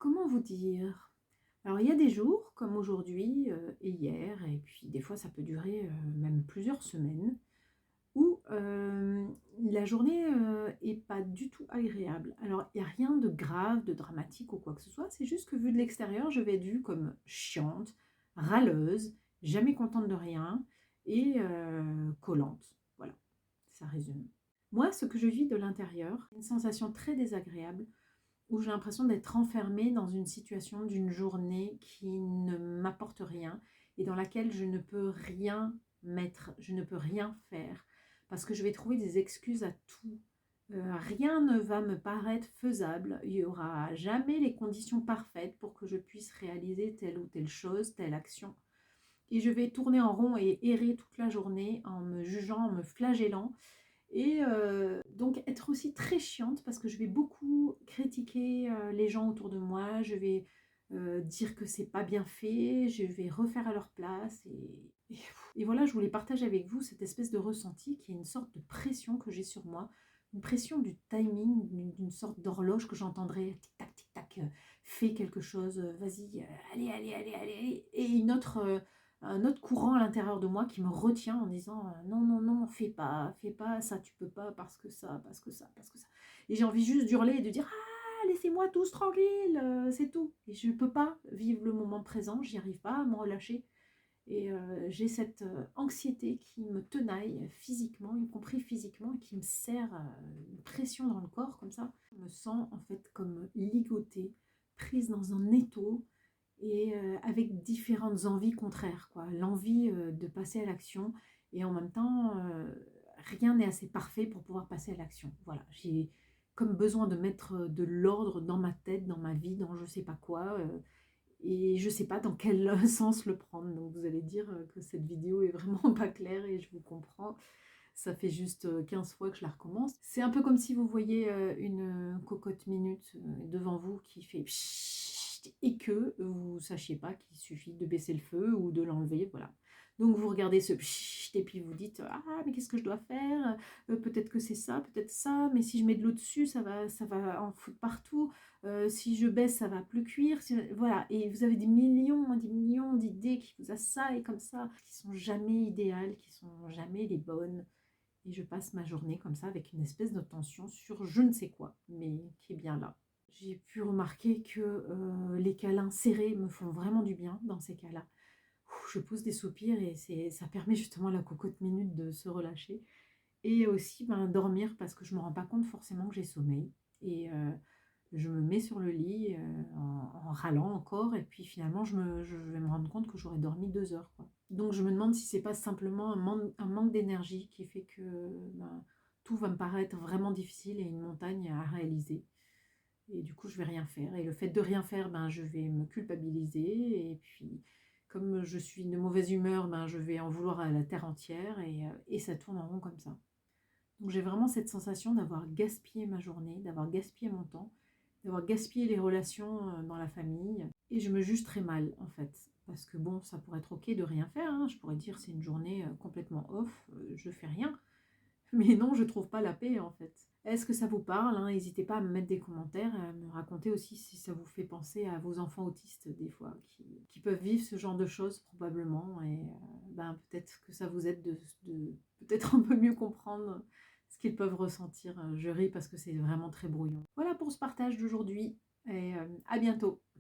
Comment vous dire? Alors il y a des jours comme aujourd'hui, et hier et puis des fois ça peut durer, même plusieurs semaines où, la journée, est pas du tout agréable. Alors il y a rien de grave, de dramatique ou quoi que ce soit, c'est juste que vu de l'extérieur, je vais être vue comme chiante, râleuse, jamais contente de rien et collante. Voilà, ça résume. Moi, ce que je vis de l'intérieur, une sensation très désagréable où j'ai l'impression d'être enfermée dans une situation d'une journée qui ne m'apporte rien et dans laquelle je ne peux rien mettre, je ne peux rien faire parce que je vais trouver des excuses à tout. Rien ne va me paraître faisable, il n'y aura jamais les conditions parfaites pour que je puisse réaliser telle ou telle chose, telle action. Et je vais tourner en rond et errer toute la journée en me jugeant, en me flagellant et donc être aussi très chiante parce que je vais beaucoup critiquer, les gens autour de moi. Je vais, dire que c'est pas bien fait, je vais refaire à leur place et voilà, je voulais partager avec vous cette espèce de ressenti qui est une sorte de pression que j'ai sur moi. Une pression du timing, d'une sorte d'horloge que j'entendrai tic tac, tic tac, fais quelque chose, vas-y, allez, allez, allez, allez, allez et un autre courant à l'intérieur de moi qui me retient en disant non, non, non, fais pas, ça tu peux pas, parce que ça, parce que ça, parce que ça. Et j'ai envie juste d'hurler et de dire ah, laissez-moi tous tranquille, c'est tout. Et je ne peux pas vivre le moment présent, j'y arrive pas à me relâcher. Et j'ai cette anxiété qui me tenaille physiquement, y compris physiquement, et qui me serre une pression dans le corps comme ça. Je me sens en fait comme ligotée, prise dans un étau et avec différentes envies contraires, quoi. L'envie de passer à l'action et en même temps, rien n'est assez parfait pour pouvoir passer à l'action. Voilà, j'ai comme besoin de mettre de l'ordre dans ma tête, dans ma vie, dans je sais pas quoi, et je sais pas dans quel sens le prendre. Donc vous allez dire que cette vidéo est vraiment pas claire et je vous comprends. Ça fait juste 15 fois que je la recommence. C'est un peu comme si vous voyez une cocotte minute devant vous qui fait pchit et que vous sachiez pas qu'il suffit de baisser le feu ou de l'enlever, voilà. Donc vous regardez ce pchit et puis vous dites ah mais qu'est-ce que je dois faire. Peut-être que c'est ça, peut-être ça, mais si je mets de l'eau dessus ça va en foutre partout. Si je baisse ça va plus cuire. Voilà, et vous avez des millions d'idées qui vous assaillent comme ça, qui sont jamais idéales, qui sont jamais les bonnes. Et je passe ma journée comme ça avec une espèce de tension sur je ne sais quoi, mais qui est bien là. J'ai pu remarquer que les câlins serrés me font vraiment du bien dans ces cas-là. Je pousse des soupirs et ça permet justement à la cocotte minute de se relâcher. Et aussi ben, dormir parce que je ne me rends pas compte forcément que j'ai sommeil. Et je me mets sur le lit en râlant encore et puis finalement je vais me rendre compte que j'aurais dormi 2 heures, quoi. Donc je me demande si c'est pas simplement un manque d'énergie qui fait que ben, tout va me paraître vraiment difficile et une montagne à réaliser. Et du coup je vais rien faire. Et le fait de rien faire, ben, je vais me culpabiliser et puis comme je suis de mauvaise humeur, ben, je vais en vouloir à la terre entière et ça tourne en rond comme ça. Donc j'ai vraiment cette sensation d'avoir gaspillé ma journée, d'avoir gaspillé mon temps, d'avoir gaspillé les relations dans la famille. Et je me juge très mal en fait. Parce que bon, ça pourrait être ok de rien faire, hein. Je pourrais dire c'est une journée complètement off, je fais rien. Mais non, je trouve pas la paix en fait. Est-ce que ça vous parle, hein? N'hésitez pas à me mettre des commentaires, à me raconter aussi si ça vous fait penser à vos enfants autistes des fois, qui peuvent vivre ce genre de choses probablement. Et ben, peut-être que ça vous aide de peut-être un peu mieux comprendre ce qu'ils peuvent ressentir. Je ris parce que c'est vraiment très brouillon. Voilà pour ce partage d'aujourd'hui et à bientôt.